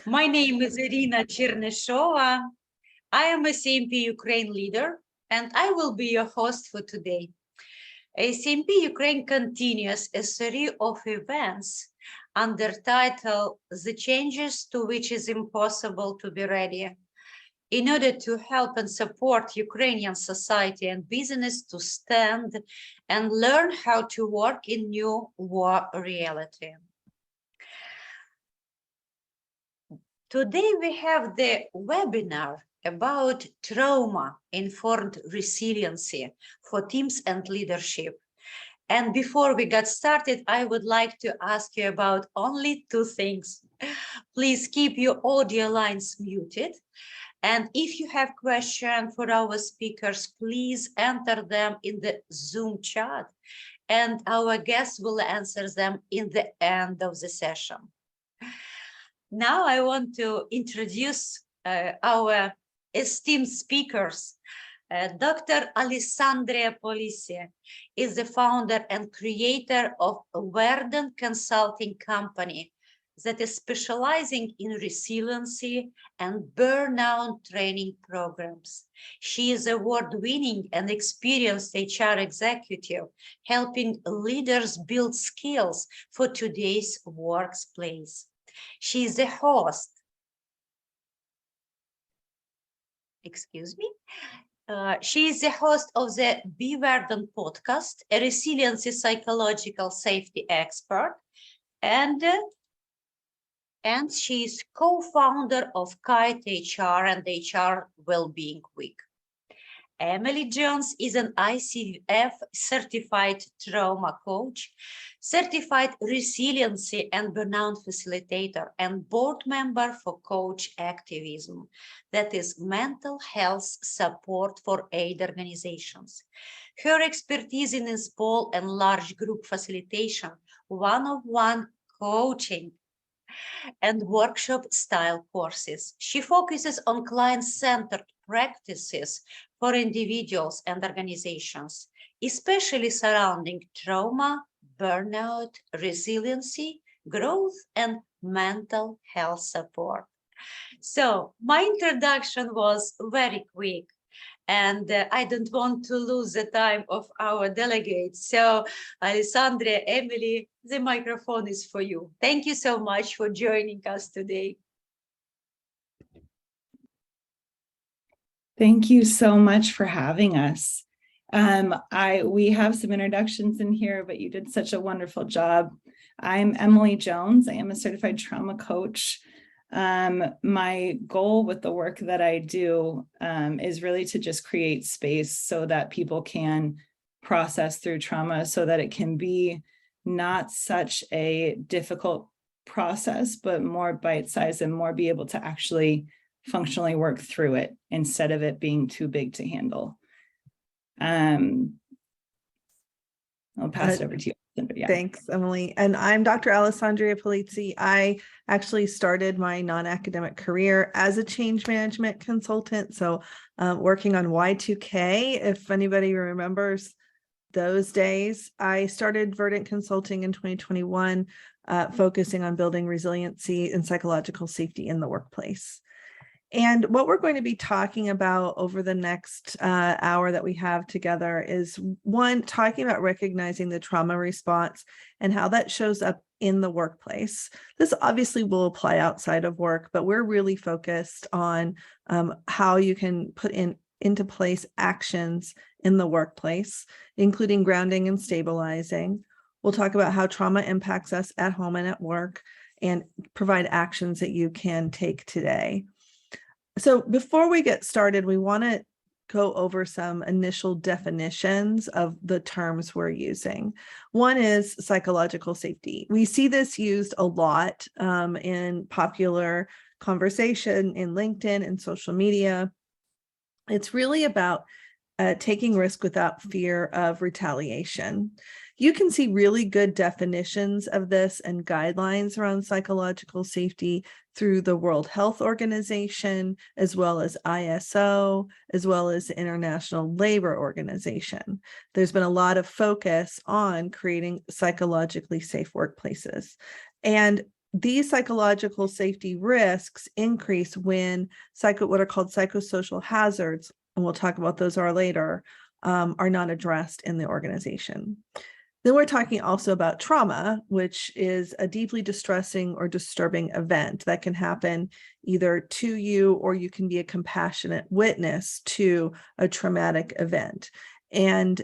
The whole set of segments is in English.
My name is Irina Cherneshova. I am a ACMP Ukraine leader, and I will be your host for today. ACMP Ukraine continues a series of events under title The Changes to Which is Impossible to Be Ready, in order to help and support Ukrainian society and business to stand and learn how to work in new war reality. Today we have the webinar about trauma-informed resiliency for teams and leadership. And before we get started, I would like to ask you about only two things. Please keep your audio lines muted. And if you have questions for our speakers, please enter them in the Zoom chat, and our guests will answer them in the end of the session. Now I want to introduce our esteemed speakers. Dr. Alessandria Polisi is the founder and creator of Verdant Consulting Company that is specializing in resiliency and burnout training programs. She is award-winning and experienced HR executive, helping leaders build skills for today's workplace. She is the host. Excuse me. She is the host of the Be Verdant podcast, a resiliency psychological safety expert, and she is co-founder of Kite HR and HR Wellbeing Week. Emily Jones is an ICF certified trauma coach, certified resiliency and burnout facilitator, and board member for Coach Activism, that is mental health support for aid organizations. Her expertise in small and large group facilitation, one-on-one coaching, and workshop style courses. She focuses on client-centered practices for individuals and organizations, especially surrounding trauma, burnout, resiliency, growth, and mental health support. So my introduction was very quick, and I don't want to lose the time of our delegates. So Alessandria, Emily, the microphone is for you. Thank you so much for joining us today. Thank you so much for having us. We have some introductions in here, but you did such a wonderful job. I'm Emily Jones. I am a certified trauma coach. My goal with the work that I do is really to just create space so that people can process through trauma, so that it can be not such a difficult process, but more bite-sized and more be able to actually functionally work through it instead of it being too big to handle. I'll pass it over to you. Yeah. Thanks, Emily. And I'm Dr. Alessandria Polizzi. I actually started my non-academic career as a change management consultant. So working on Y2K, if anybody remembers those days. I started Verdant Consulting in 2021, focusing on building resiliency and psychological safety in the workplace. And what we're going to be talking about over the next hour that we have together is, one, talking about recognizing the trauma response and how that shows up in the workplace. This obviously will apply outside of work, but we're really focused on how you can put into place actions in the workplace, including grounding and stabilizing. We'll talk about how trauma impacts us at home and at work, and provide actions that you can take today. So before we get started, we want to go over some initial definitions of the terms we're using. One is psychological safety. We see this used a lot in popular conversation, in LinkedIn and social media. It's really about taking risk without fear of retaliation. You can see really good definitions of this and guidelines around psychological safety through the World Health Organization, as well as ISO, as well as the International Labor Organization. There's been a lot of focus on creating psychologically safe workplaces. And these psychological safety risks increase when what are called psychosocial hazards, and we'll talk about those later, are not addressed in the organization. Then we're talking also about trauma, which is a deeply distressing or disturbing event that can happen either to you, or you can be a compassionate witness to a traumatic event. And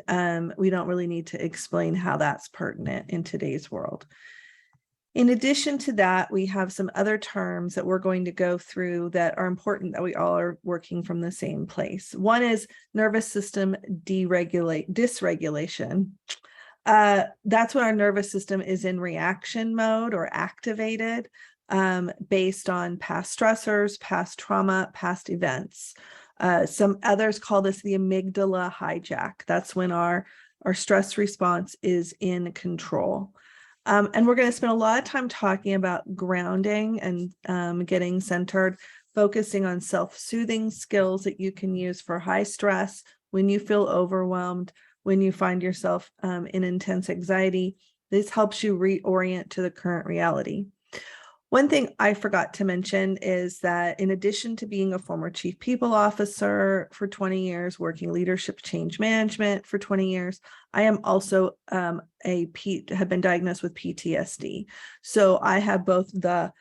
we don't really need to explain how that's pertinent in today's world. In addition to that, we have some other terms that we're going to go through that are important, that we all are working from the same place. One is nervous system dysregulation. That's when our nervous system is in reaction mode or activated based on past stressors, past trauma, past events. Some others call this the amygdala hijack. That's when our stress response is in control. And we're going to spend a lot of time talking about grounding and getting centered, focusing on self-soothing skills that you can use for high stress, when you feel overwhelmed, when you find yourself in intense anxiety. This helps you reorient to the current reality. One thing I forgot to mention is that in addition to being a former chief people officer for 20 years, working leadership change management for 20 years, I am also have been diagnosed with PTSD. So I have both the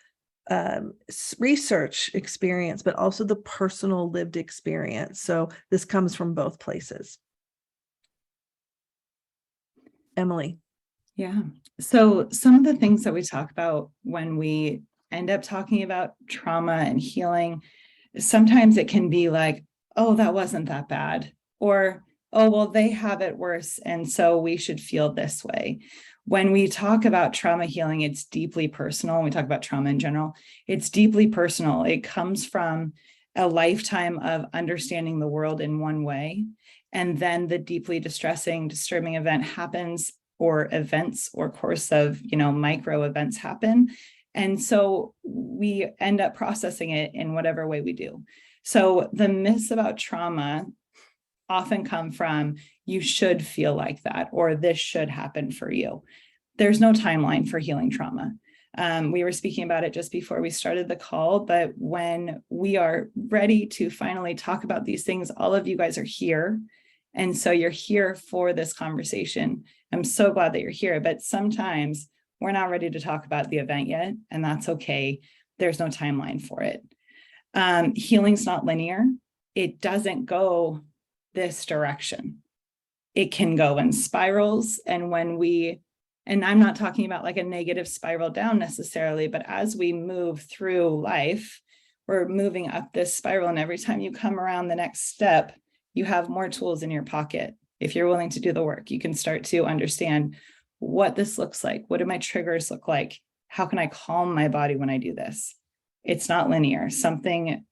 research experience, but also the personal lived experience. So this comes from both places. Emily. Yeah. So some of the things that we talk about when we end up talking about trauma and healing, sometimes it can be like, oh, that wasn't that bad. Or, oh, well, they have it worse, and so we should feel this way. When we talk about trauma healing, it's deeply personal. When we talk about trauma in general, it's deeply personal. It comes from a lifetime of understanding the world in one way. And then the deeply distressing, disturbing event happens, or events or course of, micro events happen. And so we end up processing it in whatever way we do. So the myths about trauma often come from, you should feel like that, or this should happen for you. There's no timeline for healing trauma. We were speaking about it just before we started the call, but when we are ready to finally talk about these things, all of you guys are here. And so you're here for this conversation. I'm so glad that you're here, but sometimes we're not ready to talk about the event yet, and that's okay. There's no timeline for it. Healing's not linear. It doesn't go this direction. It can go in spirals. And I'm not talking about like a negative spiral down necessarily, but as we move through life, we're moving up this spiral. And every time you come around the next step, you have more tools in your pocket. If you're willing to do the work, you can start to understand what this looks like. What do my triggers look like? How can I calm my body when I do this? It's not linear. Something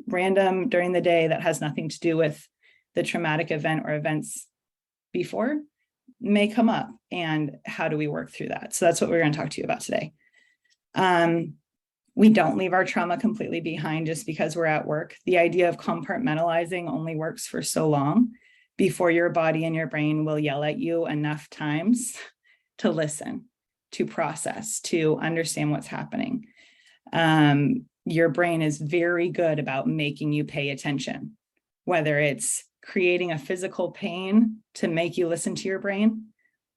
random during the day that has nothing to do with the traumatic event or events before may come up. And how do we work through that? So that's what we're going to talk to you about today. We don't leave our trauma completely behind just because we're at work. The idea of compartmentalizing only works for so long before your body and your brain will yell at you enough times to listen, to process, to understand what's happening. Your brain is very good about making you pay attention, whether it's creating a physical pain to make you listen to your brain,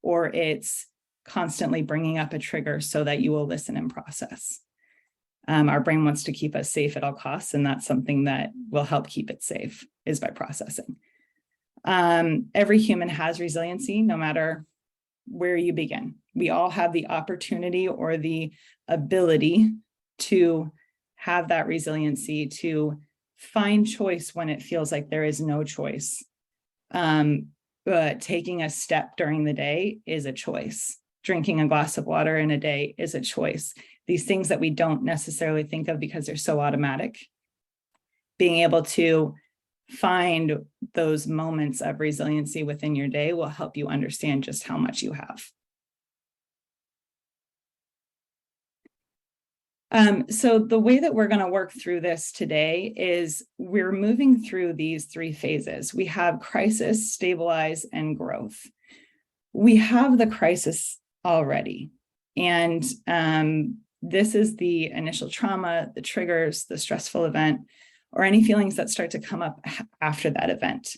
or it's constantly bringing up a trigger so that you will listen and process. Our brain wants to keep us safe at all costs, and that's something that will help keep it safe, is by processing. Every human has resiliency, no matter where you begin. We all have the opportunity or the ability to have that resiliency, to find choice when it feels like there is no choice. But taking a step during the day is a choice. Drinking a glass of water in a day is a choice. These things that we don't necessarily think of because they're so automatic. Being able to find those moments of resiliency within your day will help you understand just how much you have. So the way that we're going to work through this today is we're moving through these three phases. We have crisis, stabilize, and growth. We have the crisis already. And This is the initial trauma, the triggers, the stressful event, or any feelings that start to come up after that event.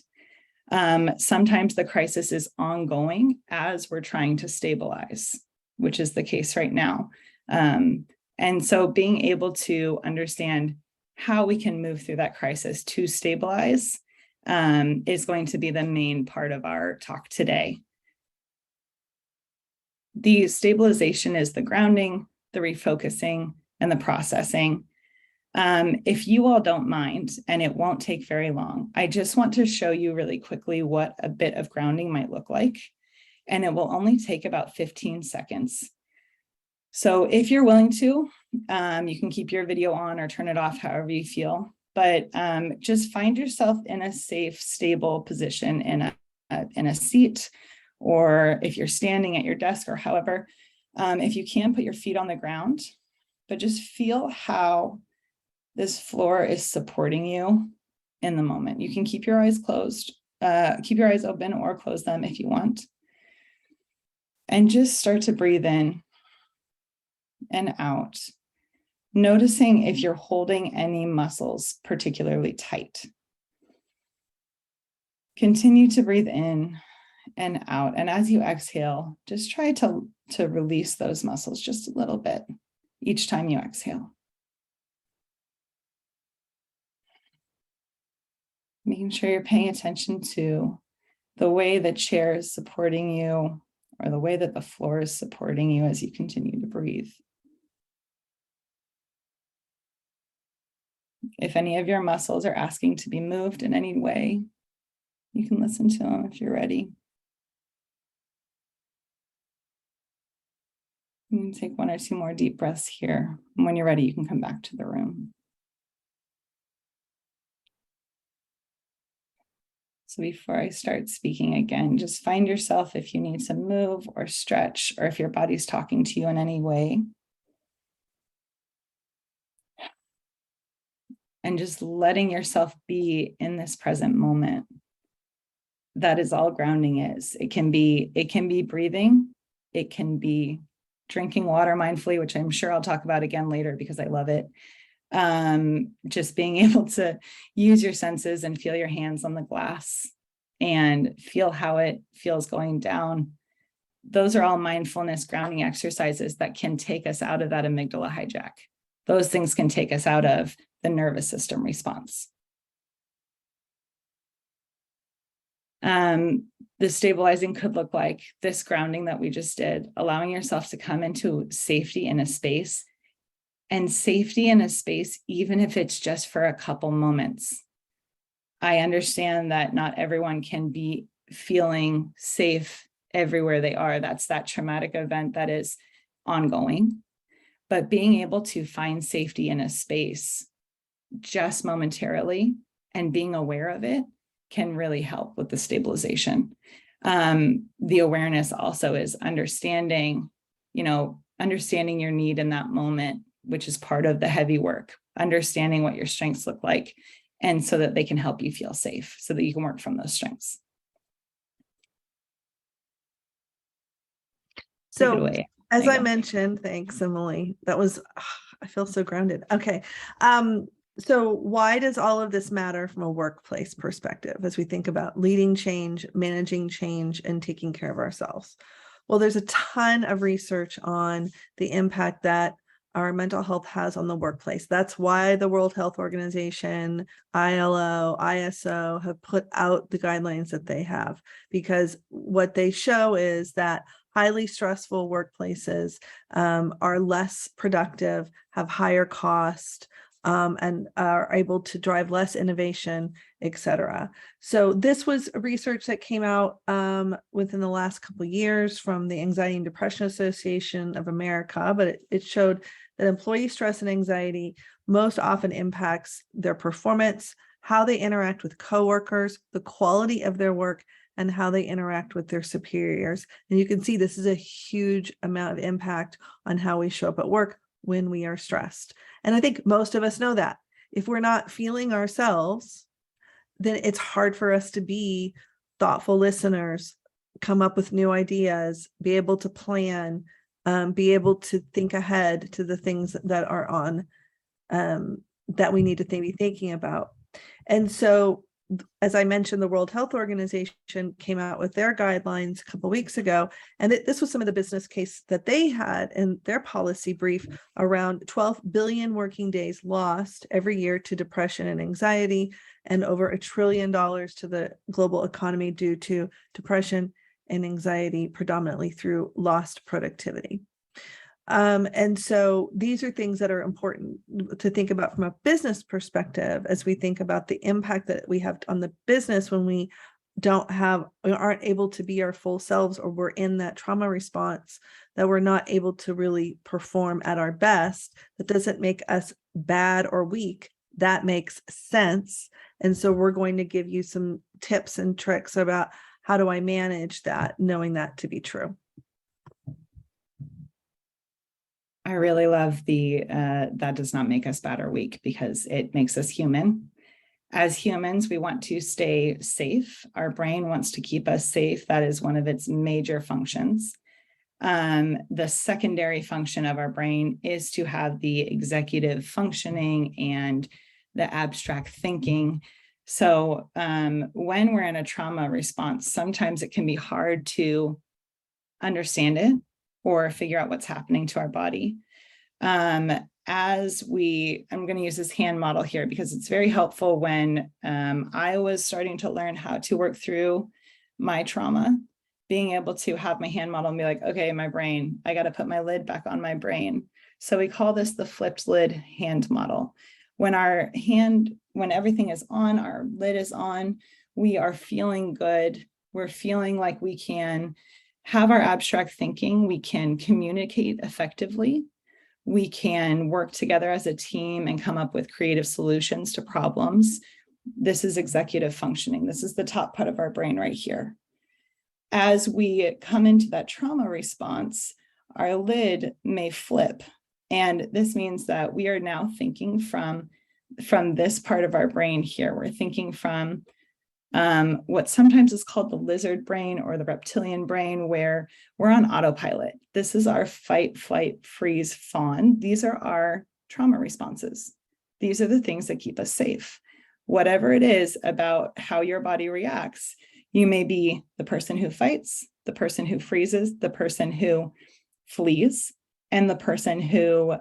Sometimes the crisis is ongoing as we're trying to stabilize, which is the case right now. And so being able to understand how we can move through that crisis to stabilize is going to be the main part of our talk today. The stabilization is the grounding, the refocusing, and the processing. If you all don't mind, and it won't take very long, I just want to show you really quickly what a bit of grounding might look like. And it will only take about 15 seconds. So if you're willing to, you can keep your video on or turn it off however you feel, but just find yourself in a safe, stable position in a seat, or if you're standing at your desk or however, if you can, put your feet on the ground, but just feel how this floor is supporting you in the moment. You can keep your eyes closed, keep your eyes open or close them if you want. And just start to breathe in and out, noticing if you're holding any muscles particularly tight. Continue to breathe in and out. And as you exhale, just try to release those muscles just a little bit each time you exhale. Making sure you're paying attention to the way the chair is supporting you or the way that the floor is supporting you as you continue to breathe. If any of your muscles are asking to be moved in any way, you can listen to them if you're ready. You can take 1 or 2 more deep breaths here. And when you're ready, you can come back to the room. So before I start speaking again, just find yourself if you need to move or stretch, or if your body's talking to you in any way. And just letting yourself be in this present moment. That is all grounding is. It can be breathing. It can be drinking water mindfully, which I'm sure I'll talk about again later because I love it. Just being able to use your senses and feel your hands on the glass and feel how it feels going down. Those are all mindfulness grounding exercises that can take us out of that amygdala hijack. Those things can take us out of the nervous system response. The stabilizing could look like this grounding that we just did, allowing yourself to come into safety in a space, and safety in a space, even if it's just for a couple moments. I understand that not everyone can be feeling safe everywhere they are. That's that traumatic event that is ongoing. But being able to find safety in a space just momentarily and being aware of it can really help with the stabilization. The awareness also is understanding your need in that moment, which is part of the heavy work, understanding what your strengths look like, and so that they can help you feel safe so that you can work from those strengths. So take it away. As I mentioned, thanks, Emily. That was, I feel so grounded. Okay. So why does all of this matter from a workplace perspective as we think about leading change, managing change, and taking care of ourselves? Well, there's a ton of research on the impact that our mental health has on the workplace. That's why the World Health Organization, ILO, ISO have put out the guidelines that they have, because what they show is that highly stressful workplaces are less productive, have higher cost, and are able to drive less innovation, et cetera. So this was research that came out within the last couple of years from the Anxiety and Depression Association of America, but it showed that employee stress and anxiety most often impacts their performance, how they interact with coworkers, the quality of their work, and how they interact with their superiors. And you can see this is a huge amount of impact on how we show up at work when we are stressed. And I think most of us know that. If we're not feeling ourselves, then it's hard for us to be thoughtful listeners, come up with new ideas, be able to plan, be able to think ahead to the things that are on that we need to be thinking about. And so, as I mentioned, the World Health Organization came out with their guidelines a couple of weeks ago, and this was some of the business case that they had in their policy brief around 12 billion working days lost every year to depression and anxiety, and over $1 trillion to the global economy due to depression and anxiety, predominantly through lost productivity. And so these are things that are important to think about from a business perspective as we think about the impact that we have on the business when we aren't able to be our full selves, or we're in that trauma response, that we're not able to really perform at our best. That doesn't make us bad or weak. That makes sense. And so we're going to give you some tips and tricks about how do I manage that, knowing that to be true. I really love the that does not make us bad or weak, because it makes us human. As humans, we want to stay safe. Our brain wants to keep us safe. That is one of its major functions. The secondary function of our brain is to have the executive functioning and the abstract thinking. So when we're in a trauma response, sometimes it can be hard to understand it or figure out what's happening to our body. I'm going to use this hand model here because it's very helpful when I was starting to learn how to work through my trauma, being able to have my hand model and be like, okay, my brain, I got to put my lid back on my brain. So we call this the flipped lid hand model. When everything is on, our lid is on, we are feeling good. We're feeling like we can have our abstract thinking, we can communicate effectively, we can work together as a team and come up with creative solutions to problems. This is executive functioning. This is the top part of our brain right here. As we come into that trauma response, our lid may flip. And this means that we are now thinking from this part of our brain here. We're thinking from what sometimes is called the lizard brain or the reptilian brain, where we're on autopilot. This is our fight, flight, freeze, fawn. These are our trauma responses. These are the things that keep us safe. Whatever it is about how your body reacts, you may be the person who fights, the person who freezes, the person who flees, and the person who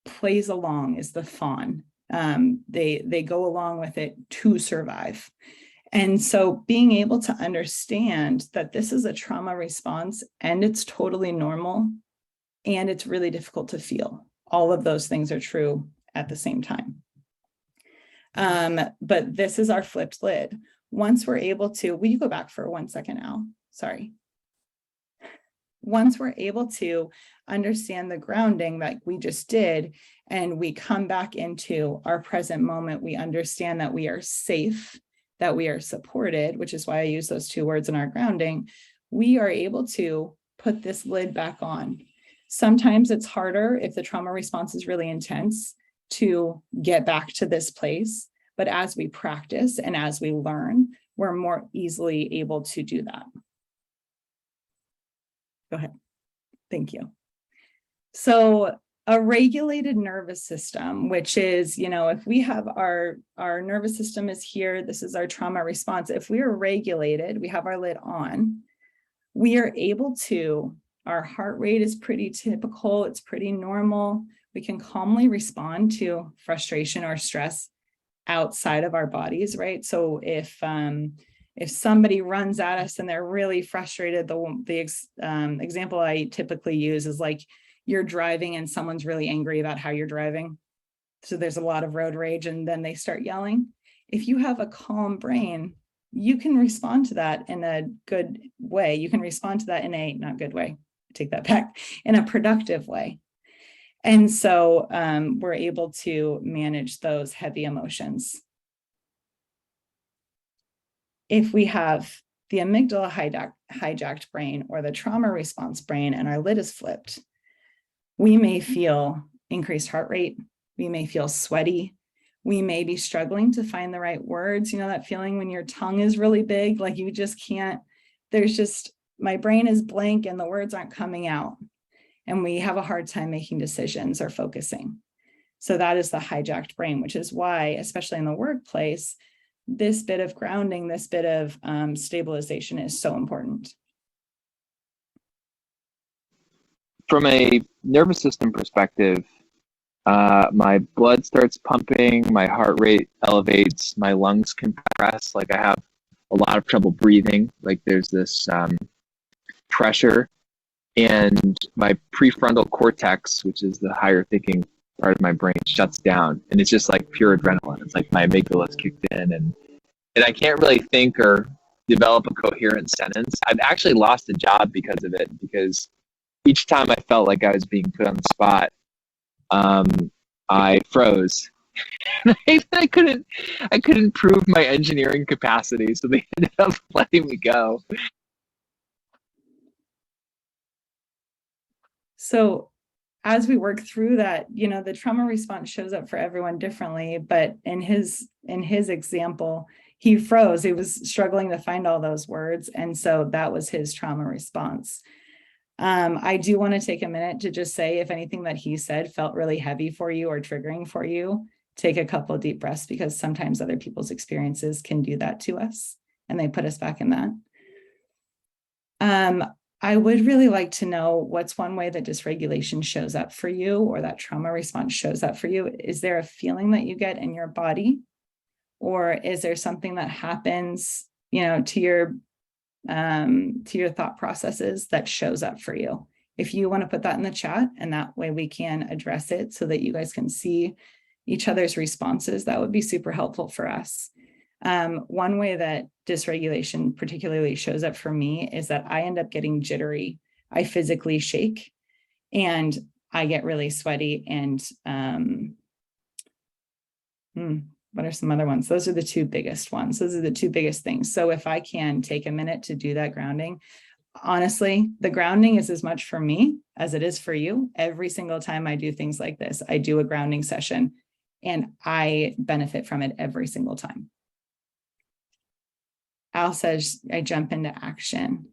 plays along is the fawn. They go along with it to survive. And so being able to understand that this is a trauma response and it's totally normal and it's really difficult to feel. All of those things are true at the same time. But this is our flipped lid. Once we're able to, will you go back for 1 second, Al? Sorry. Once we're able to understand the grounding that we just did, and we come back into our present moment, we understand that we are safe, that we are supported, which is why I use those two words in our grounding, we are able to put this lid back on. Sometimes it's harder if the trauma response is really intense to get back to this place, but as we practice and as we learn, we're more easily able to do that. Go ahead. Thank you. So a regulated nervous system, which is, if we have our nervous system is here, this is our trauma response. If we are regulated, we have our lid on, we are able to, our heart rate is pretty typical. It's pretty normal. We can calmly respond to frustration or stress outside of our bodies, right? So if somebody runs at us and they're really frustrated, the example I typically use is like you're driving and someone's really angry about how you're driving. So there's a lot of road rage and then they start yelling. If you have a calm brain, you can respond to that in a good way. You can respond to that in a not good way, take that back, in a productive way. And so we're able to manage those heavy emotions. If we have the amygdala hijacked brain or the trauma response brain and our lid is flipped, we may feel increased heart rate. We may feel sweaty. We may be struggling to find the right words. That feeling when your tongue is really big, like you just can't, there's just my brain is blank and the words aren't coming out. And we have a hard time making decisions or focusing. So that is the hijacked brain, which is why, especially in the workplace, this bit of grounding, this bit of stabilization is so important. From a nervous system perspective, my blood starts pumping, my heart rate elevates, my lungs compress, like I have a lot of trouble breathing, like there's this pressure, and my prefrontal cortex, which is the higher thinking part of my brain, shuts down, and it's just like pure adrenaline. It's like my amygdala's kicked in, and I can't really think or develop a coherent sentence. I've actually lost a job because of it, because each time I felt like I was being put on the spot, I froze. I couldn't prove my engineering capacity, so they ended up letting me go. So as we work through that, the trauma response shows up for everyone differently, but in his example, he froze. He was struggling to find all those words. And so that was his trauma response. I do want to take a minute to just say, if anything that he said felt really heavy for you or triggering for you, take a couple of deep breaths, because sometimes other people's experiences can do that to us and they put us back in that. I would really like to know, what's one way that dysregulation shows up for you, or that trauma response shows up for you? Is there a feeling that you get in your body, or is there something that happens, to your thought processes that shows up for you? If you want to put that in the chat, and that way we can address it so that you guys can see each other's responses, that would be super helpful for us. One way that dysregulation particularly shows up for me is that I end up getting jittery. I physically shake and I get really sweaty. And what are some other ones? Those are the two biggest ones. Those are the two biggest things. So if I can take a minute to do that grounding, honestly, the grounding is as much for me as it is for you. Every single time I do things like this, I do a grounding session and I benefit from it every single time. Al says, I jump into action.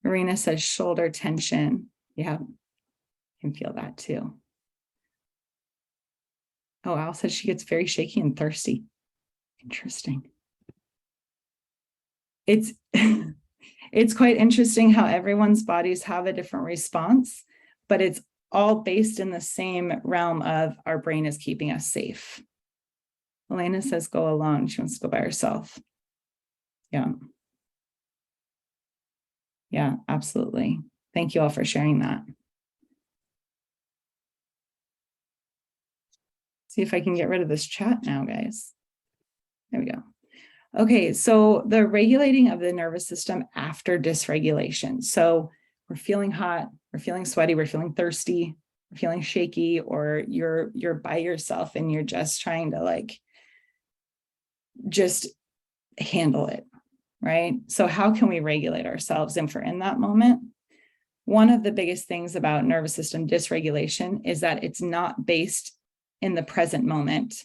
Marina says, shoulder tension. Yeah, I can feel that too. Oh, Al says she gets very shaky and thirsty. Interesting. It's quite interesting how everyone's bodies have a different response, but it's all based in the same realm of our brain is keeping us safe. Elena says, go alone. She wants to go by herself. Yeah. Yeah, absolutely. Thank you all for sharing that. See if I can get rid of this chat now, guys. There we go. Okay, so the regulating of the nervous system after dysregulation. So we're feeling hot, we're feeling sweaty, we're feeling thirsty, we're feeling shaky, or you're by yourself and you're just trying to just handle it, right? So how can we regulate ourselves? And for in that moment, one of the biggest things about nervous system dysregulation is that it's not based in the present moment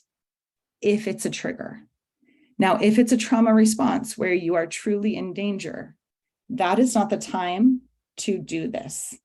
if it's a trigger. Now, if it's a trauma response where you are truly in danger, that is not the time to do this.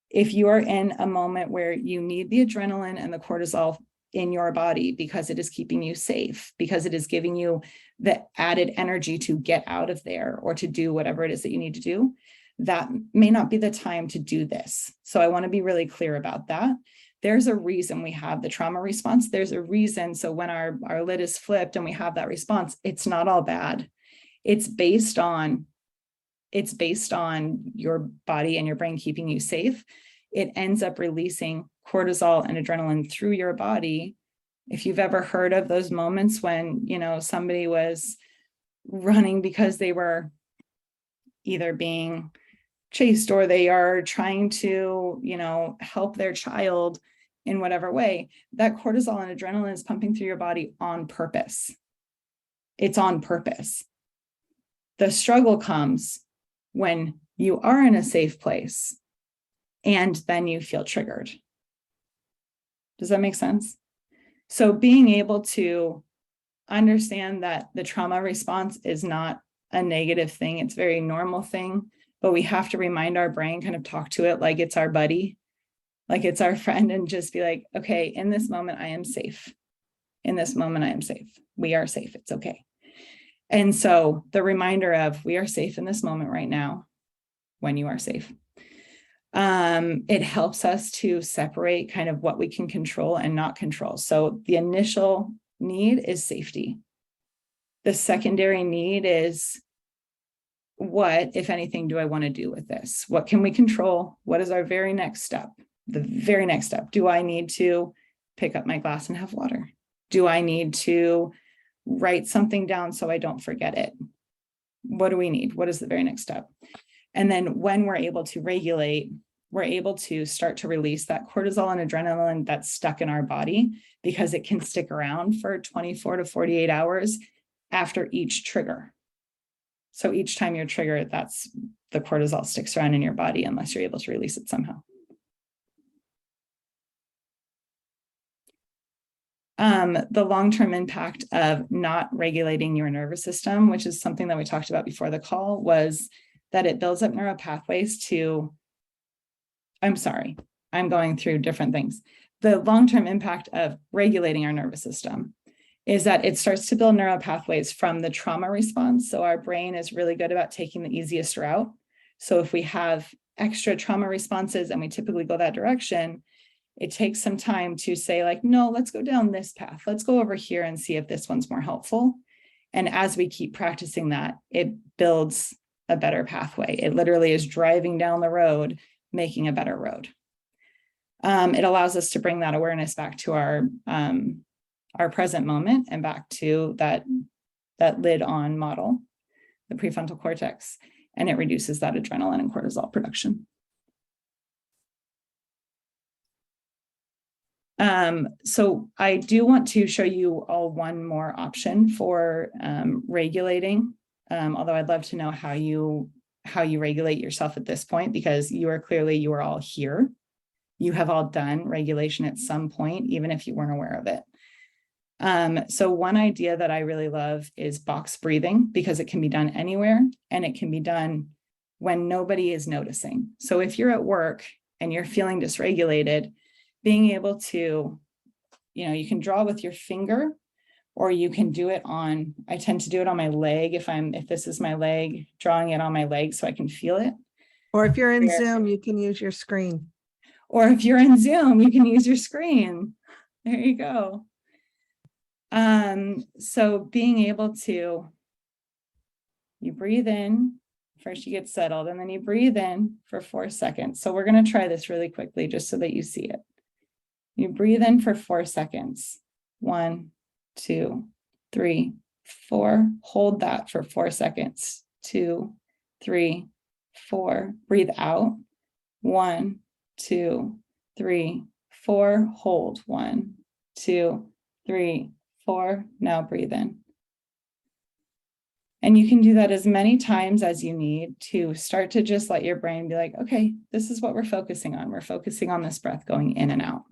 If you are in a moment where you need the adrenaline and the cortisol in your body because it is keeping you safe, because it is giving you the added energy to get out of there or to do whatever it is that you need to do, that may not be the time to do this. So I want to be really clear about that. There's a reason we have the trauma response. There's a reason. So when our lid is flipped and we have that response, it's not all bad. It's based on your body and your brain keeping you safe. It ends up releasing cortisol and adrenaline through your body. If you've ever heard of those moments when, somebody was running because they were either being chased or they are trying to, help their child in whatever way, that cortisol and adrenaline is pumping through your body on purpose. It's on purpose. The struggle comes when you are in a safe place and then you feel triggered. Does that make sense? So being able to understand that the trauma response is not a negative thing. It's a very normal thing, but we have to remind our brain, kind of talk to it like it's our buddy, like it's our friend, and just be like, okay, in this moment, I am safe. In this moment, I am safe. We are safe. It's okay. And so the reminder of we are safe in this moment right now, when you are safe. It helps us to separate kind of what we can control and not control. So the initial need is safety. The secondary need is, what, if anything, do I want to do with this? What can we control? What is our very next step? The very next step. Do I need to pick up my glass and have water? Do I need to write something down so I don't forget it? What do we need? What is the very next step? And then when we're able to regulate, we're able to start to release that cortisol and adrenaline that's stuck in our body, because it can stick around for 24 to 48 hours after each trigger. So each time you're triggered, that's the cortisol sticks around in your body unless you're able to release it somehow. The long-term impact of not regulating your nervous system, which is something that we talked about before the call, was that it builds up neural pathways to, I'm sorry, I'm going through different things. The long-term impact of regulating our nervous system is that it starts to build neural pathways from the trauma response. So our brain is really good about taking the easiest route. So if we have extra trauma responses and we typically go that direction, it takes some time to say like, no, let's go down this path. Let's go over here and see if this one's more helpful. And as we keep practicing that, it builds a better pathway. It literally is driving down the road, making a better road. It allows us to bring that awareness back to our present moment and back to that lid on model, the prefrontal cortex, and it reduces that adrenaline and cortisol production. So I do want to show you all one more option for regulating, although I'd love to know how you regulate yourself at this point, because you are all here. You have all done regulation at some point, even if you weren't aware of it. So one idea that I really love is box breathing, because it can be done anywhere and it can be done when nobody is noticing. So if you're at work and you're feeling dysregulated, being able to, you can draw with your finger, or you can do it on, I tend to do it on my leg. If this is my leg, drawing it on my leg so I can feel it. Or if you're in Zoom, you can use your screen. Or if you're in Zoom, you can use your screen. There you go. So being able to, you breathe in, first you get settled, and then you breathe in for 4 seconds. So we're going to try this really quickly just so that you see it. You breathe in for 4 seconds. 1, 2, 3, 4. Hold that for 4 seconds. 2, 3, 4. Breathe out. 1, 2, 3, 4. Hold. 1, 2, 3, 4. Now breathe in. And you can do that as many times as you need to start to just let your brain be like, okay, this is what we're focusing on. We're focusing on this breath going in and out.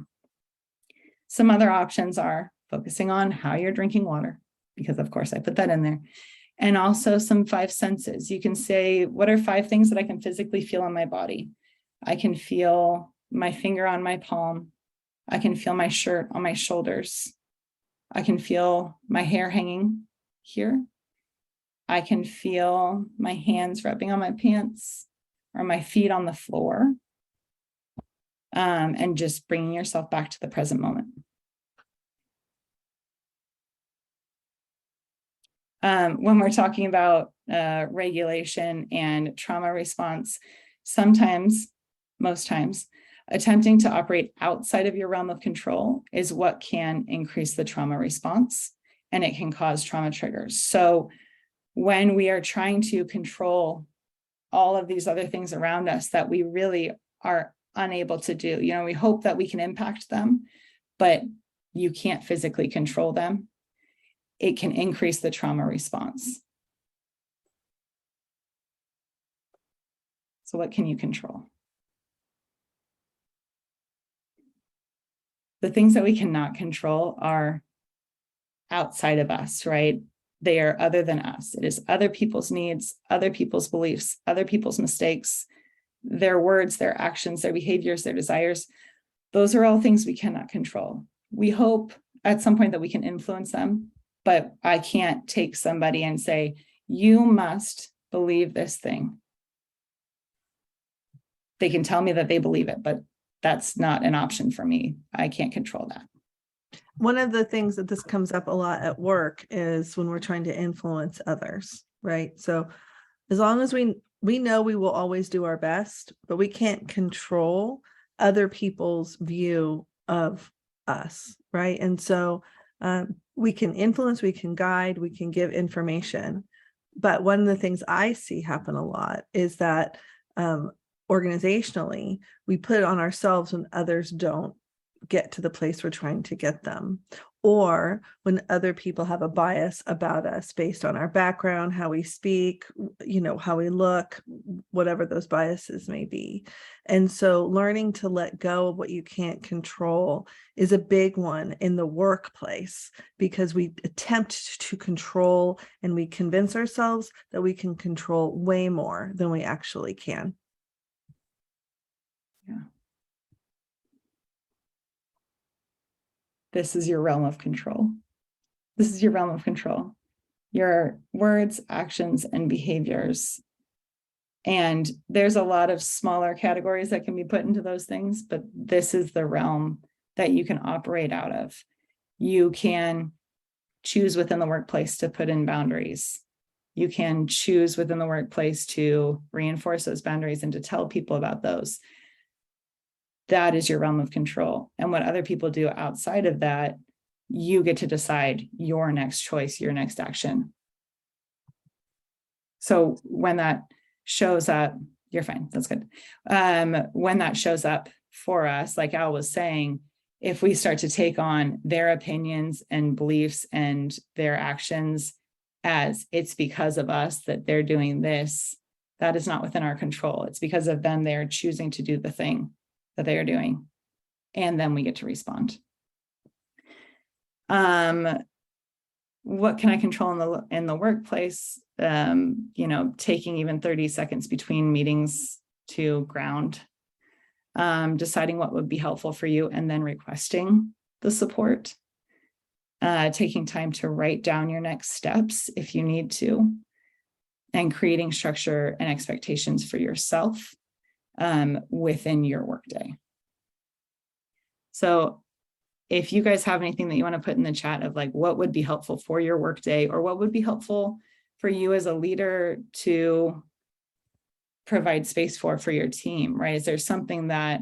Some other options are focusing on how you're drinking water, because of course I put that in there. And also some 5 senses. You can say, what are 5 things that I can physically feel on my body? I can feel my finger on my palm. I can feel my shirt on my shoulders. I can feel my hair hanging here. I can feel my hands rubbing on my pants or my feet on the floor. And just bringing yourself back to the present moment. When we're talking about regulation and trauma response, sometimes, most times, attempting to operate outside of your realm of control is what can increase the trauma response, and it can cause trauma triggers. So when we are trying to control all of these other things around us that we really are unable to do, we hope that we can impact them, but you can't physically control them. It can increase the trauma response. So what can you control? The things that we cannot control are outside of us, right? They are other than us. It is other people's needs, other people's beliefs, other people's mistakes, their words, their actions, their behaviors, their desires. Those are all things we cannot control. We hope at some point that we can influence them, but I can't take somebody and say, you must believe this thing. They can tell me that they believe it, but that's not an option for me. I can't control that. One of the things that this comes up a lot at work is when we're trying to influence others, right? So as long as we know we will always do our best, but we can't control other people's view of us, right? And so we can influence, we can guide, we can give information. But one of the things I see happen a lot is that organizationally, we put it on ourselves when others don't get to the place we're trying to get them, or when other people have a bias about us based on our background, how we speak, how we look, whatever those biases may be. And so learning to let go of what you can't control is a big one in the workplace, because we attempt to control and we convince ourselves that we can control way more than we actually can. Yeah. This is your realm of control. This is your realm of control. Your words, actions, and behaviors. And there's a lot of smaller categories that can be put into those things, but this is the realm that you can operate out of. You can choose within the workplace to put in boundaries. You can choose within the workplace to reinforce those boundaries and to tell people about those. That is your realm of control. And what other people do outside of that, you get to decide your next choice, your next action. So when that shows up, you're fine, that's good. When that shows up for us, like Al was saying, if we start to take on their opinions and beliefs and their actions as it's because of us that they're doing this, that is not within our control. It's because of them, they're choosing to do the thing that they are doing. And then we get to respond. What can I control in the workplace? Taking even 30 seconds between meetings to ground, deciding what would be helpful for you, and then requesting the support, taking time to write down your next steps if you need to, and creating structure and expectations for yourself within your workday. So if you guys have anything that you want to put in the chat of like what would be helpful for your workday, or what would be helpful for you as a leader to provide space for your team, right? Is there something that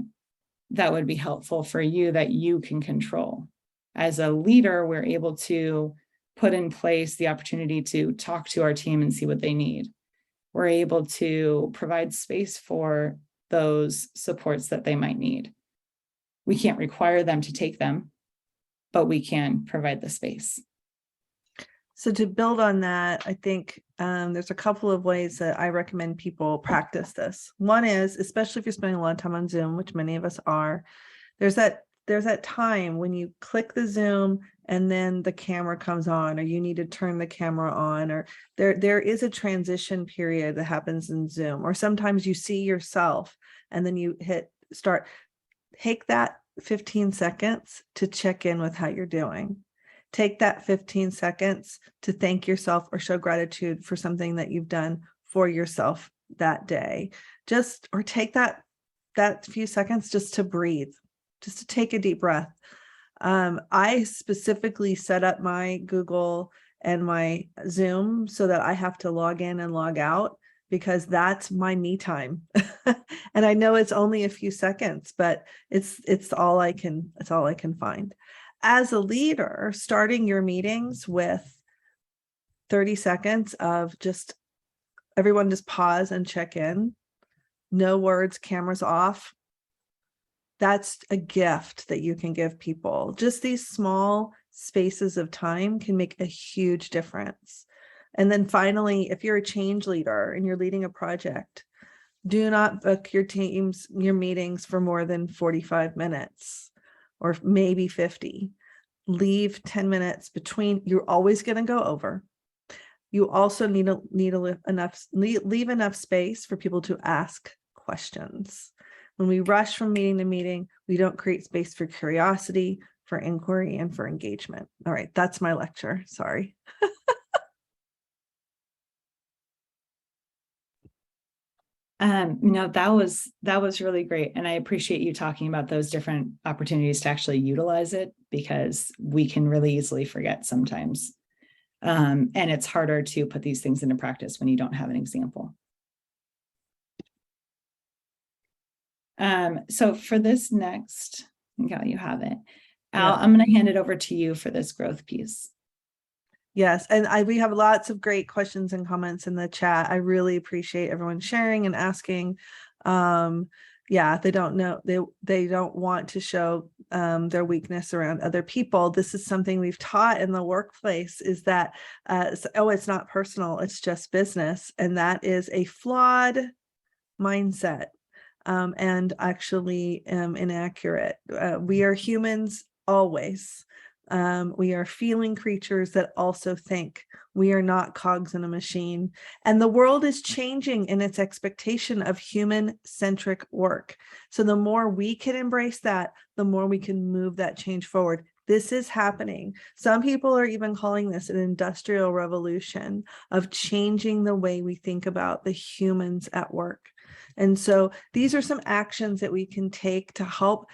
would be helpful for you that you can control? As a leader, we're able to put in place the opportunity to talk to our team and see what they need. We're able to provide space for those supports that they might need. We can't require them to take them, but we can provide the space. So to build on that, I think there's a couple of ways that I recommend people practice this. One is, especially if you're spending a lot of time on Zoom, which many of us are, there's that time when you click the Zoom and then the camera comes on, or you need to turn the camera on, or there is a transition period that happens in Zoom, or sometimes you see yourself and then you hit start. Take that 15 seconds to check in with how you're doing. Take that 15 seconds to thank yourself or show gratitude for something that you've done for yourself that day. Or take that few seconds just to breathe, just to take a deep breath. I specifically set up my Google and my Zoom so that I have to log in and log out, because that's my me time. And I know it's only a few seconds, but it's all I can find. As a leader, starting your meetings with 30 seconds of just everyone just pause and check in, no words, cameras off. That's a gift that you can give people. Just these small spaces of time can make a huge difference. And then finally, if you're a change leader and you're leading a project, do not book your meetings for more than 45 minutes or maybe 50. Leave 10 minutes between. You're always going to go over. You also need leave enough space for people to ask questions. When we rush from meeting to meeting, we don't create space for curiosity, for inquiry, and for engagement. All right, that's my lecture. Sorry. No, that was really great. And I appreciate you talking about those different opportunities to actually utilize it, because we can really easily forget sometimes. And it's harder to put these things into practice when you don't have an example. So for this next, I think Al, you have it. Al, I'm going to hand it over to you for this growth piece. Yes, and we have lots of great questions and comments in the chat. I really appreciate everyone sharing and asking. Yeah, they don't know, they don't want to show their weakness around other people. This is something we've taught in the workplace, is that it's not personal, it's just business, and that is a flawed mindset, and actually inaccurate. We are humans always. We are feeling creatures that also think. We are not cogs in a machine. And the world is changing in its expectation of human-centric work. So the more we can embrace that, the more we can move that change forward. This is happening. Some people are even calling this an industrial revolution of changing the way we think about the humans at work. And so these are some actions that we can take to help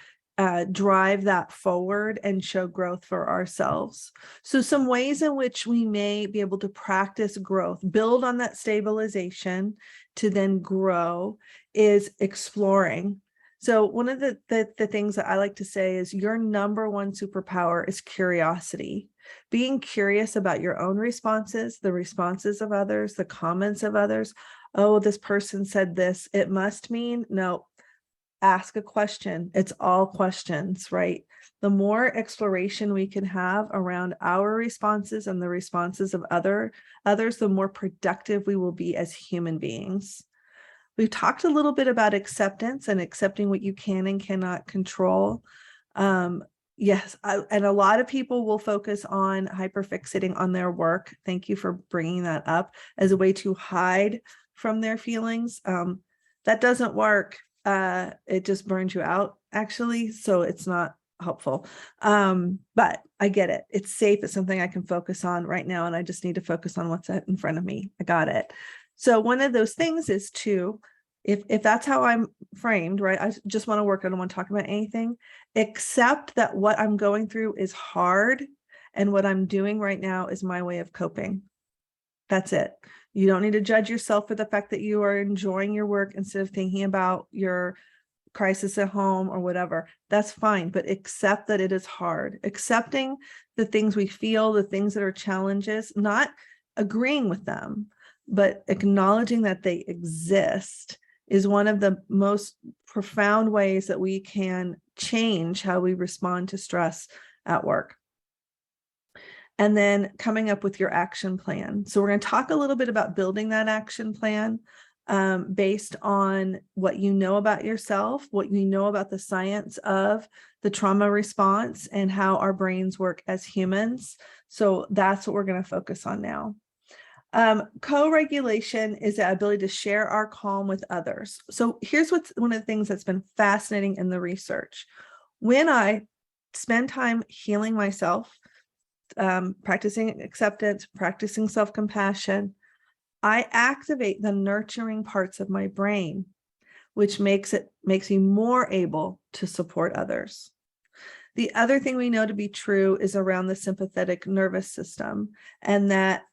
drive that forward and show growth for ourselves. So some ways in which we may be able to practice growth, build on that stabilization to then grow, is exploring. So one of the things that I like to say is your number one superpower is curiosity. Being curious about your own responses, the responses of others, the comments of others. Oh, this person said this, it must mean, no. Ask a question. It's all questions, right? The more exploration we can have around our responses and the responses of others, the more productive we will be as human beings. We've talked a little bit about acceptance and accepting what you can and cannot control. Yes, and a lot of people will focus on hyperfixating on their work. Thank you for bringing that up as a way to hide from their feelings. That doesn't work. It just burns you out, actually, so it's not helpful. But I get it. It's safe. It's something I can focus on right now, and I just need to focus on what's in front of me. I got it. So one of those things is to, if that's how I'm framed, right? I just want to work. I don't want to talk about anything, except that what I'm going through is hard, and what I'm doing right now is my way of coping. That's it. You don't need to judge yourself for the fact that you are enjoying your work instead of thinking about your crisis at home or whatever. That's fine, but accept that it is hard. Accepting the things we feel, the things that are challenges, not agreeing with them, but acknowledging that they exist is one of the most profound ways that we can change how we respond to stress at work. And then coming up with your action plan. So we're going to talk a little bit about building that action plan based on what you know about yourself, what you know about the science of the trauma response and how our brains work as humans. So that's what we're going to focus on now. Co-regulation is the ability to share our calm with others. So here's what's one of the things that's been fascinating in the research. When I spend time healing myself, practicing acceptance, practicing self-compassion, I activate the nurturing parts of my brain, which makes me more able to support others. The other thing we know to be true is around the sympathetic nervous system, and that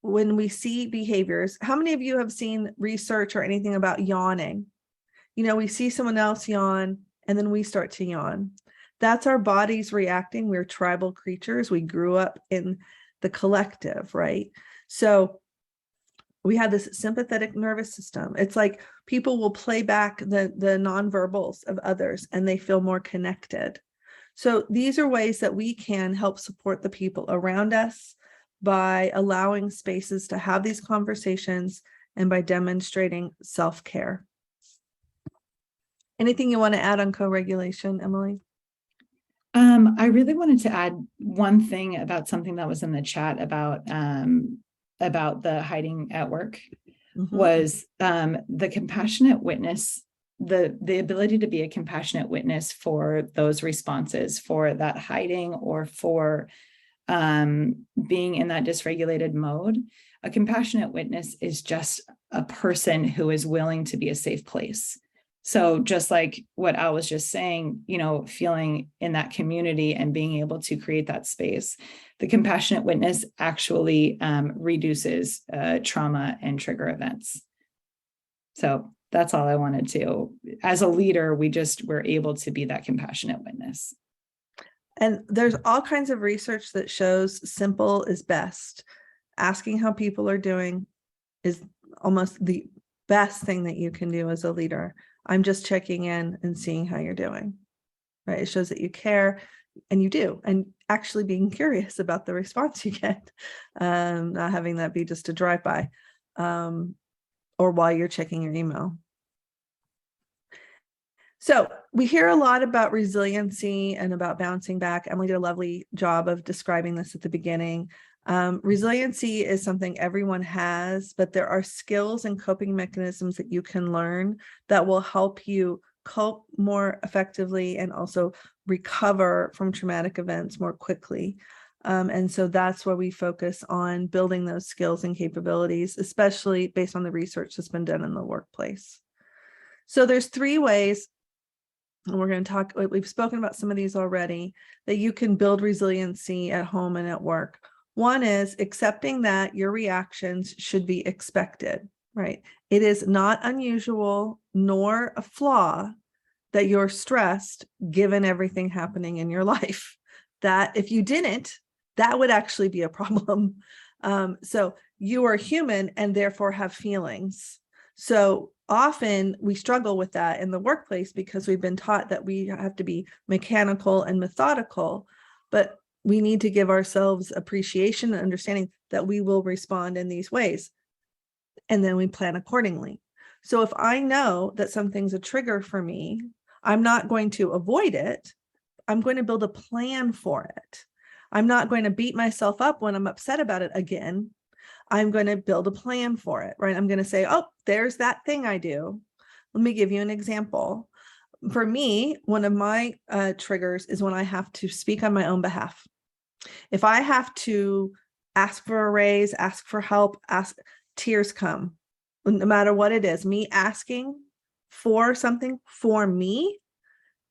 when we see behaviors, how many of you have seen research or anything about yawning? You know, we see someone else yawn and then we start to yawn. That's our bodies reacting. We're tribal creatures. We grew up in the collective, right? So we have this sympathetic nervous system. It's like people will play back the nonverbals of others and they feel more connected. So these are ways that we can help support the people around us by allowing spaces to have these conversations and by demonstrating self-care. Anything you want to add on co-regulation, Emily? I really wanted to add one thing about something that was in the chat about about the hiding at work Mhm. was the compassionate witness, the ability to be a compassionate witness for those responses, for that hiding, or for being in that dysregulated mode. A compassionate witness is just a person who is willing to be a safe place. So just like what Al was just saying, feeling in that community and being able to create that space, the compassionate witness actually reduces trauma and trigger events. So that's all I wanted to. As a leader, we're able to be that compassionate witness. And there's all kinds of research that shows simple is best. Asking how people are doing is almost the best thing that you can do as a leader. I'm just checking in and seeing how you're doing, right? It shows that you care, and you do, and actually being curious about the response you get, not having that be just a drive-by, or while you're checking your email. So we hear a lot about resiliency and about bouncing back. Emily did a lovely job of describing this at the beginning. Resiliency is something everyone has, but there are skills and coping mechanisms that you can learn that will help you cope more effectively and also recover from traumatic events more quickly. And so that's where we focus on building those skills and capabilities, especially based on the research that's been done in the workplace. So there's 3 ways, and we're going to talk, we've spoken about some of these already, that you can build resiliency at home and at work. One is accepting that your reactions should be expected, right? It is not unusual nor a flaw that you're stressed given everything happening in your life. That if you didn't, that would actually be a problem. So you are human and therefore have feelings. So often we struggle with that in the workplace because we've been taught that we have to be mechanical and methodical, but we need to give ourselves appreciation and understanding that we will respond in these ways. And then we plan accordingly. So if I know that something's a trigger for me, I'm not going to avoid it. I'm going to build a plan for it. I'm not going to beat myself up when I'm upset about it again. I'm going to build a plan for it, right? I'm going to say, oh, there's that thing I do. Let me give you an example. For me, one of my triggers is when I have to speak on my own behalf. If I have to ask for a raise, ask for help, tears come. No matter what it is, me asking for something for me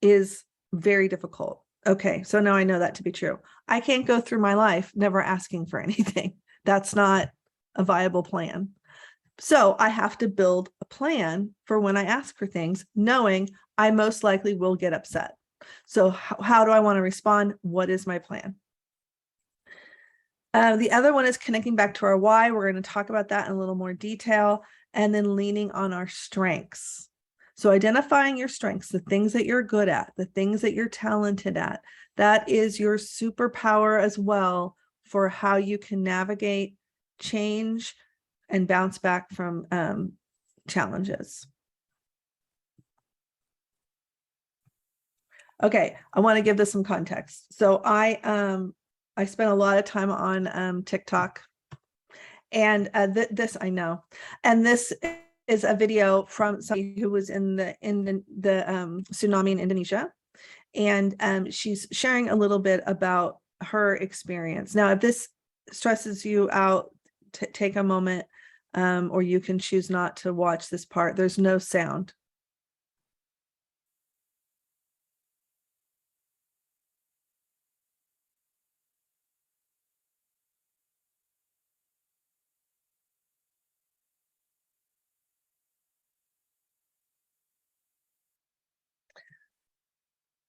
is very difficult. Okay, so now I know that to be true. I can't go through my life never asking for anything. That's not a viable plan. So I have to build a plan for when I ask for things, knowing I most likely will get upset. So how do I want to respond? What is my plan? The other one is connecting back to our why. We're going to talk about that in a little more detail, and then leaning on our strengths. So identifying your strengths, the things that you're good at, the things that you're talented at, that is your superpower as well for how you can navigate change and bounce back from challenges. Okay, I want to give this some context. So I spent a lot of time on TikTok, and this I know, and this is a video from somebody who was in the tsunami in Indonesia, and she's sharing a little bit about her experience. Now, if this stresses you out, take a moment, or you can choose not to watch this part. There's no sound.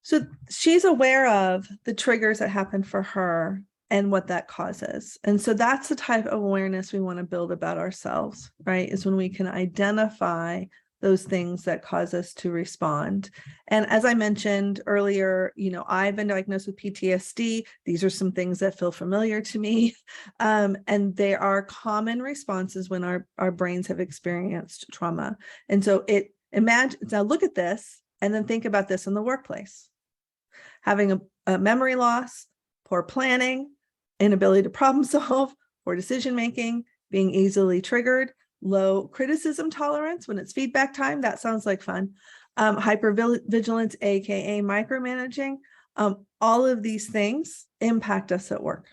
So she's aware of the triggers that happen for her and what that causes. And so that's the type of awareness we want to build about ourselves, right? Is when we can identify those things that cause us to respond. And as I mentioned earlier, I've been diagnosed with PTSD. These are some things that feel familiar to me. And they are common responses when our brains have experienced trauma. And so now look at this and then think about this in the workplace. Having a memory loss, poor planning, inability to problem solve, poor decision making, being easily triggered, low criticism tolerance when it's feedback time. That sounds like fun. Hypervigilance, aka micromanaging. All of these things impact us at work.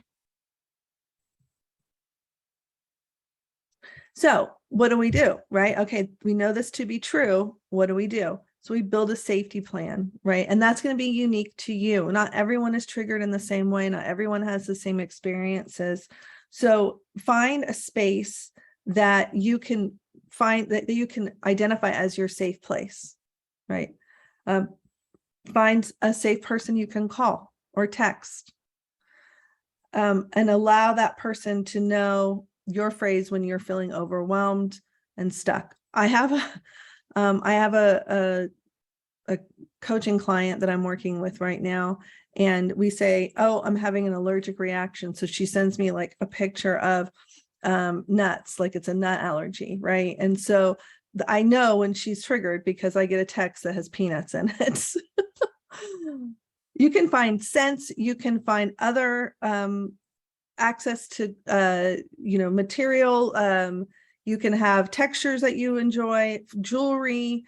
So what do we do, right? Okay, we know this to be true. What do we do? So we build a safety plan, right? And that's going to be unique to you. Not everyone is triggered in the same way. Not everyone has the same experiences. So find a space that you can find, that you can identify as your safe place, right? Find a safe person you can call or text, and allow that person to know your phrase when you're feeling overwhelmed and stuck. I have a coaching client that I'm working with right now, and we say, oh, I'm having an allergic reaction. So she sends me like a picture of nuts, like it's a nut allergy, right? And so I know when she's triggered because I get a text that has peanuts in it. You can find scents, you can find other access to material. You can have textures that you enjoy, jewelry,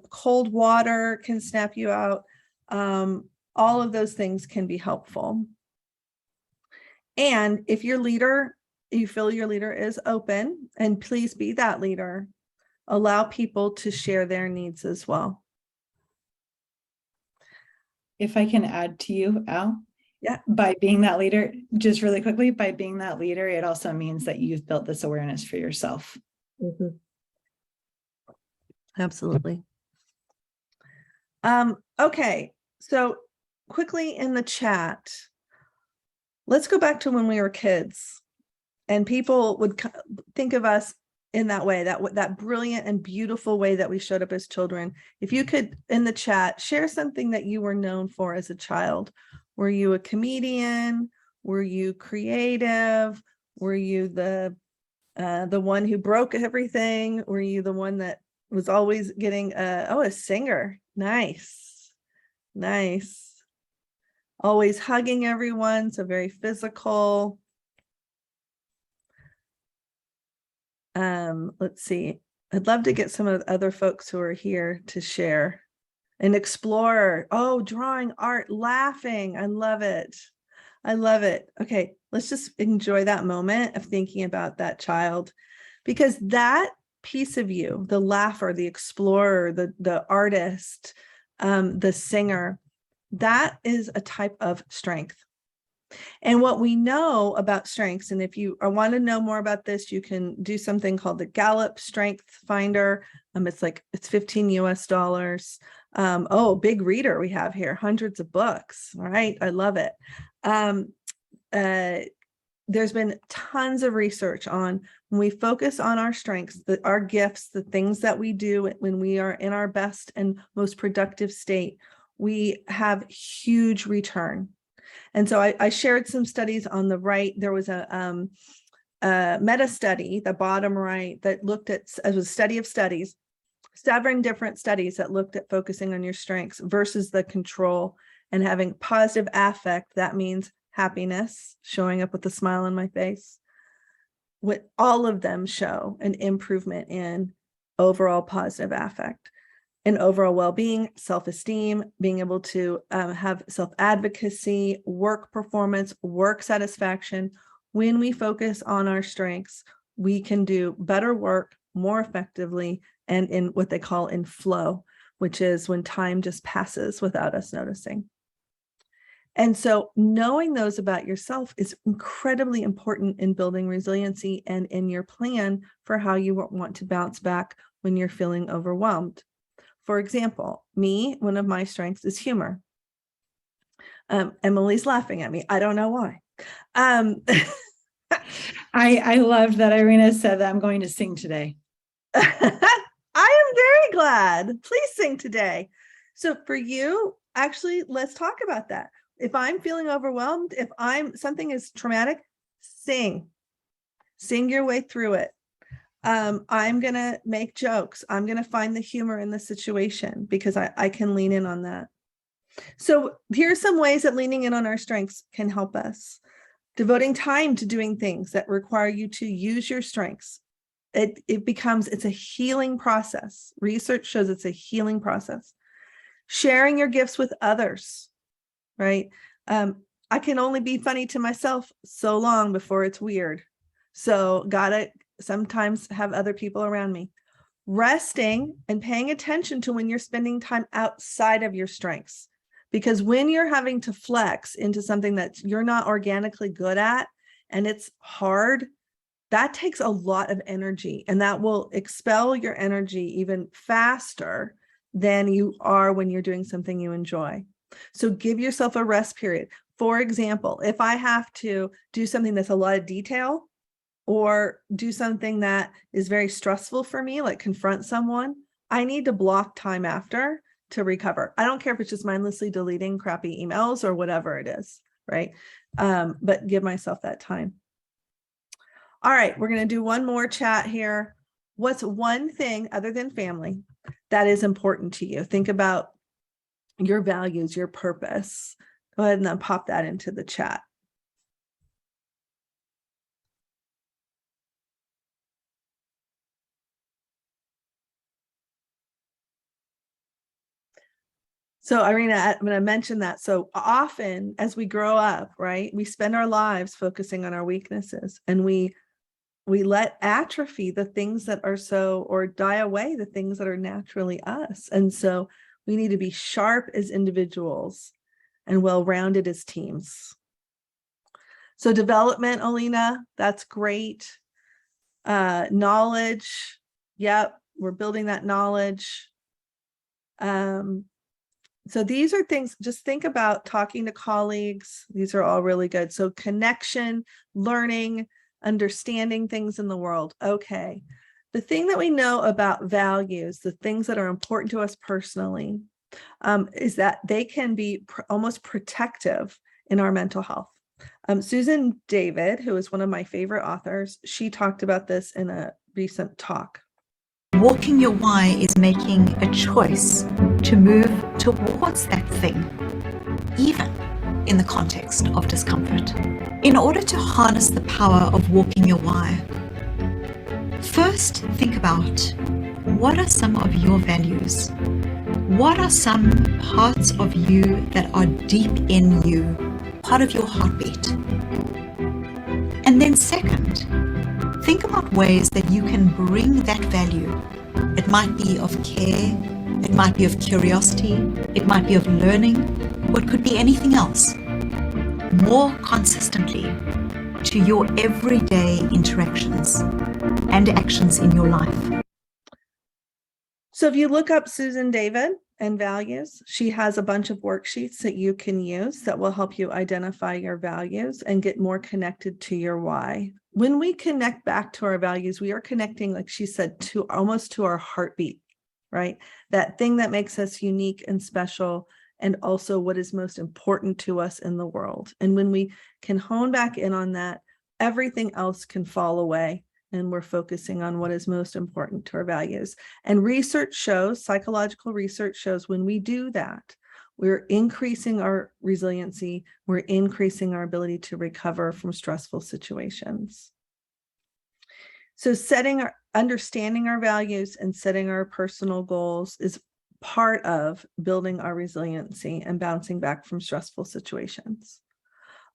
cold water can snap you out. All of those things can be helpful. And if your leader, you feel your leader is open, and please be that leader, allow people to share their needs as well. If I can add to you, Al. Yeah. By being that leader, just really quickly, by being that leader, it also means that you've built this awareness for yourself. Mm-hmm. Absolutely. Okay, so quickly in the chat, let's go back to when we were kids and people would think of us in that way, that brilliant and beautiful way that we showed up as children. If you could, in the chat, share something that you were known for as a child. Were you a comedian? Were you creative? Were you the one who broke everything? Were you the one that was always getting a singer? Nice. Always hugging everyone, so very physical. Let's see. I'd love to get some of the other folks who are here to share. An explorer. Oh, drawing, art, laughing. I love it. Okay, let's just enjoy that moment of thinking about that child, because that piece of you, the laugher, the explorer, the artist, the singer, that is a type of strength. And what we know about strengths, and if you want to know more about this, you can do something called the Gallup Strength Finder. It's $15 US. Oh, big reader we have here, hundreds of books. All right, I love it. There's been tons of research on when we focus on our strengths, our gifts, the things that we do when we are in our best and most productive state, we have huge return. And so I shared some studies on the right. There was a meta study, the bottom right, that looked at, as a study of studies, 7 different studies that looked at focusing on your strengths versus the control and having positive affect. That means happiness, showing up with a smile on my face. What all of them show an improvement in overall positive affect and overall well-being, self-esteem, being able to have self-advocacy, work performance, work satisfaction. When we focus on our strengths, we can do better work more effectively and in what they call in flow, which is when time just passes without us noticing. And so knowing those about yourself is incredibly important in building resiliency and in your plan for how you want to bounce back when you're feeling overwhelmed. For example, one of my strengths is humor. Emily's laughing at me. I don't know why. I loved that Irina said that I'm going to sing today. I am very glad. Please sing today. So for you, actually, let's talk about that. If I'm feeling overwhelmed, if something is traumatic, sing your way through it. I'm going to make jokes. I'm going to find the humor in the situation because I can lean in on that. So here's some ways that leaning in on our strengths can help us. Devoting time to doing things that require you to use your strengths. It's a healing process. Research shows it's a healing process. Sharing your gifts with others, right? I can only be funny to myself so long before it's weird. So gotta sometimes have other people around me. Resting and paying attention to when you're spending time outside of your strengths. Because when you're having to flex into something that you're not organically good at and it's hard, that takes a lot of energy, and that will expel your energy even faster than you are when you're doing something you enjoy. So give yourself a rest period. For example, if I have to do something that's a lot of detail or do something that is very stressful for me, like confront someone, I need to block time after to recover. I don't care if it's just mindlessly deleting crappy emails or whatever it is, right? But give myself that time. All right, we're going to do one more chat here. What's one thing other than family that is important to you? Think about your values, your purpose. Go ahead and then pop that into the chat. So Irina, I'm going to mention that. So often as we grow up, right, we spend our lives focusing on our weaknesses, and we let atrophy the things that are or die away the things that are naturally us. And so we need to be sharp as individuals and well-rounded as teams. So development, Alina, that's great. Knowledge, yep, we're building that knowledge. So these are things, just think about talking to colleagues. These are all really good. So connection, learning, understanding things in the world. Okay. The thing that we know about values, the things that are important to us personally, is that they can be almost protective in our mental health. Susan David, who is one of my favorite authors, she talked about this in a recent talk. Walking your why is making a choice to move towards that thing, even in the context of discomfort. In order to harness the power of walking your why, first think about, what are some of your values? What are some parts of you that are deep in you, part of your heartbeat? And then second, think about ways that you can bring that value. It might be of care, it might be of curiosity, it might be of learning, or it could be anything else, more consistently to your everyday interactions and actions in your life. So if you look up Susan David and values, she has a bunch of worksheets that you can use that will help you identify your values and get more connected to your why. When we connect back to our values, we are connecting, like she said, to almost to our heartbeat, right? That thing that makes us unique and special, and also what is most important to us in the world. And when we can hone back in on that, everything else can fall away, and we're focusing on what is most important to our values. And research shows, psychological research shows, when we do that, we're increasing our resiliency, we're increasing our ability to recover from stressful situations. So understanding our values and setting our personal goals is part of building our resiliency and bouncing back from stressful situations.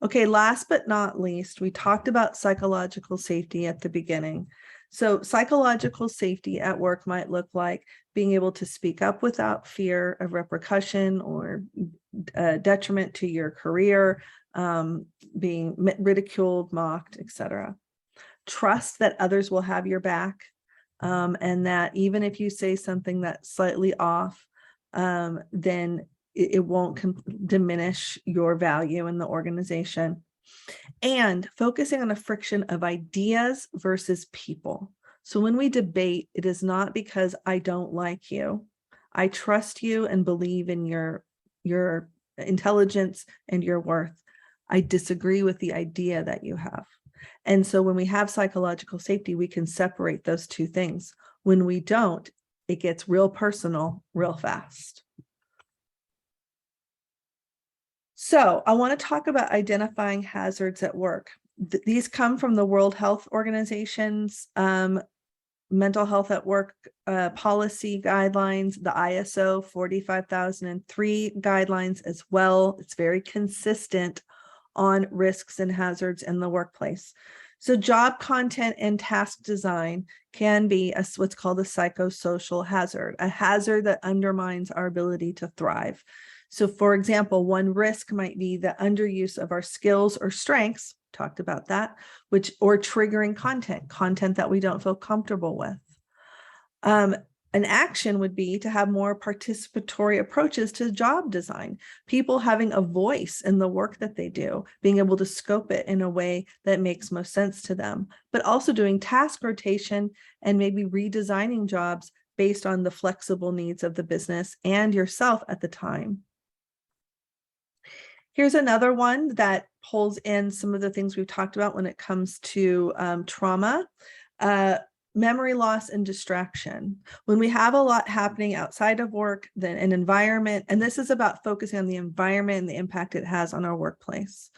Okay, last but not least, we talked about psychological safety at the beginning. So psychological safety at work might look like being able to speak up without fear of repercussion or detriment to your career, being ridiculed, mocked, etc. Trust that others will have your back, and that even if you say something that's slightly off, then it won't diminish your value in the organization. And focusing on a friction of ideas versus people. So when we debate, it is not because I don't like you. I trust you and believe in your intelligence and your worth. I disagree with the idea that you have. And so when we have psychological safety, we can separate those two things. When we don't, it gets real personal real fast. So I want to talk about identifying hazards at work. These come from the World Health Organization's mental health at work policy guidelines, the ISO 45003 guidelines as well. It's very consistent on risks and hazards in the workplace. So job content and task design can be what's called a psychosocial hazard, a hazard that undermines our ability to thrive. So for example, one risk might be the underuse of our skills or strengths, talked about that, or triggering content that we don't feel comfortable with. An action would be to have more participatory approaches to job design, people having a voice in the work that they do, being able to scope it in a way that makes most sense to them, but also doing task rotation and maybe redesigning jobs based on the flexible needs of the business and yourself at the time. Here's another one that pulls in some of the things we've talked about when it comes to trauma. Memory loss and distraction. When we have a lot happening outside of work, then an environment, and this is about focusing on the environment and the impact it has on our workplace.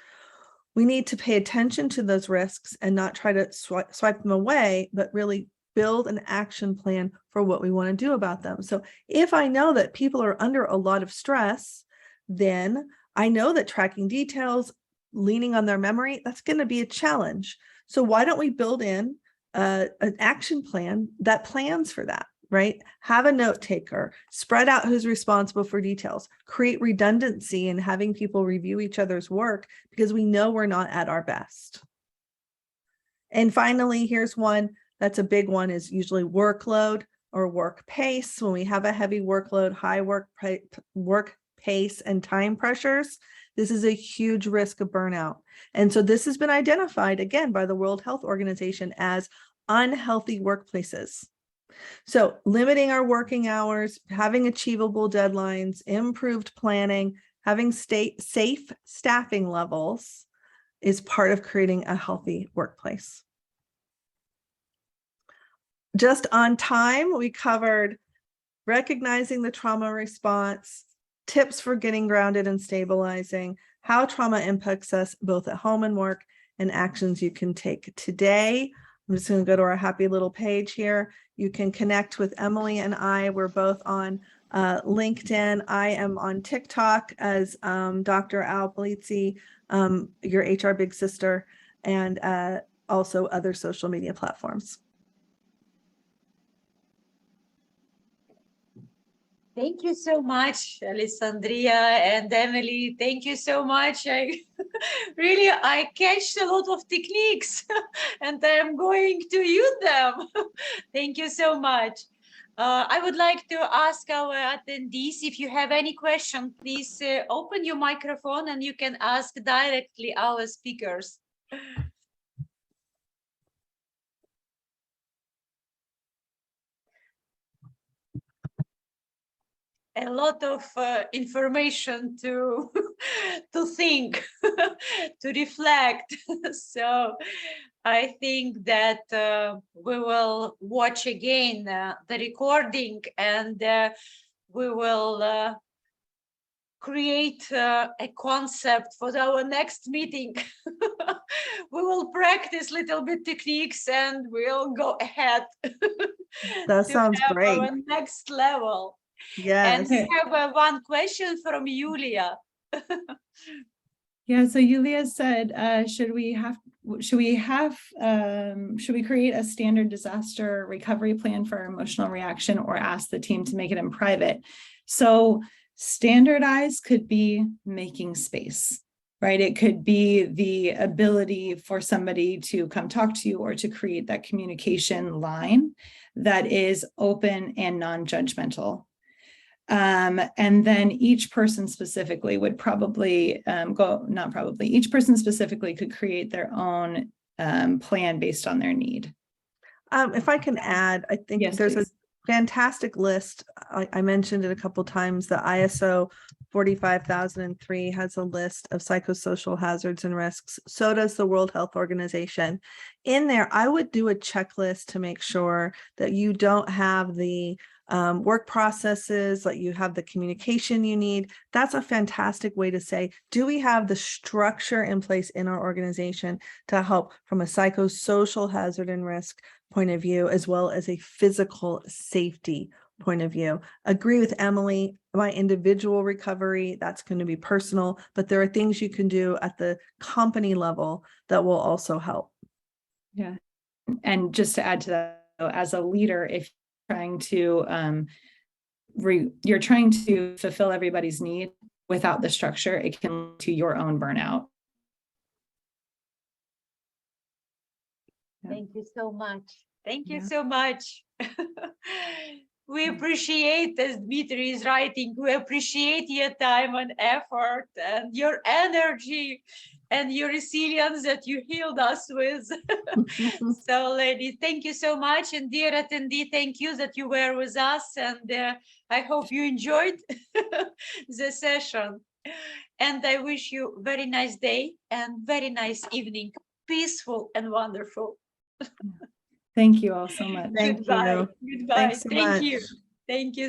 We need to pay attention to those risks and not try to swipe them away, but really build an action plan for what we want to do about them. So if I know that people are under a lot of stress, then I know that tracking details, leaning on their memory, that's going to be a challenge. So why don't we build in an action plan that plans for that, right? Have a note taker, spread out who's responsible for details, create redundancy in having people review each other's work because we know we're not at our best. And finally, here's one that's a big one, is usually workload or work pace. When we have a heavy workload, high work pace and time pressures, this is a huge risk of burnout. And so this has been identified again by the World Health Organization as unhealthy workplaces. So limiting our working hours, having achievable deadlines, improved planning, having safe staffing levels is part of creating a healthy workplace. Just on time, we covered recognizing the trauma response, tips for getting grounded and stabilizing, how trauma impacts us both at home and work, and actions you can take today. I'm just going to go to our happy little page here. You can connect with Emily and I. We're both on LinkedIn. I am on TikTok as Dr. Al Polizzi, your HR big sister, and also other social media platforms. Thank you so much, Alessandria and Emily. Thank you so much. I catch a lot of techniques and I'm going to use them. Thank you so much. I would like to ask our attendees, if you have any question, please open your microphone and you can ask directly our speakers. A lot of information to to think, to reflect. So I think that we will watch again the recording and we will create a concept for our next meeting. We will practice little bit techniques and we'll go ahead. That sounds great. Our next level. Yes. And we have one question from Yulia. Yeah, so Yulia said, should we create a standard disaster recovery plan for our emotional reaction or ask the team to make it in private? So standardized could be making space, right? It could be the ability for somebody to come talk to you or to create that communication line that is open and non-judgmental. And then each person specifically would probably each person specifically could create their own plan based on their need. If I can add, I think Yes, there's please. a fantastic list. I mentioned it a couple of times. The ISO 45003 has a list of psychosocial hazards and risks. So does the World Health Organization. In there, I would do a checklist to make sure that you don't have the work processes, like you have the communication you need. That's a fantastic way to say, do we have the structure in place in our organization to help from a psychosocial hazard and risk point of view, as well as a physical safety point of view? Agree with Emily, my individual recovery, that's going to be personal, but there are things you can do at the company level that will also help. Yeah. And just to add to that, as a leader, if you're trying to fulfill everybody's need without the structure, it can lead to your own burnout. Thank you so much. Thank you Yeah. so much. We appreciate, as Dmitry is writing, we appreciate your time and effort and your energy and your resilience that you healed us with. So, ladies, thank you so much. And dear attendee, thank you that you were with us. And I hope you enjoyed the session. And I wish you a very nice day and very nice evening. Peaceful and wonderful. Thank you all so much. Thank Goodbye. you. Goodbye. Thanks so Thank much. you. Thank you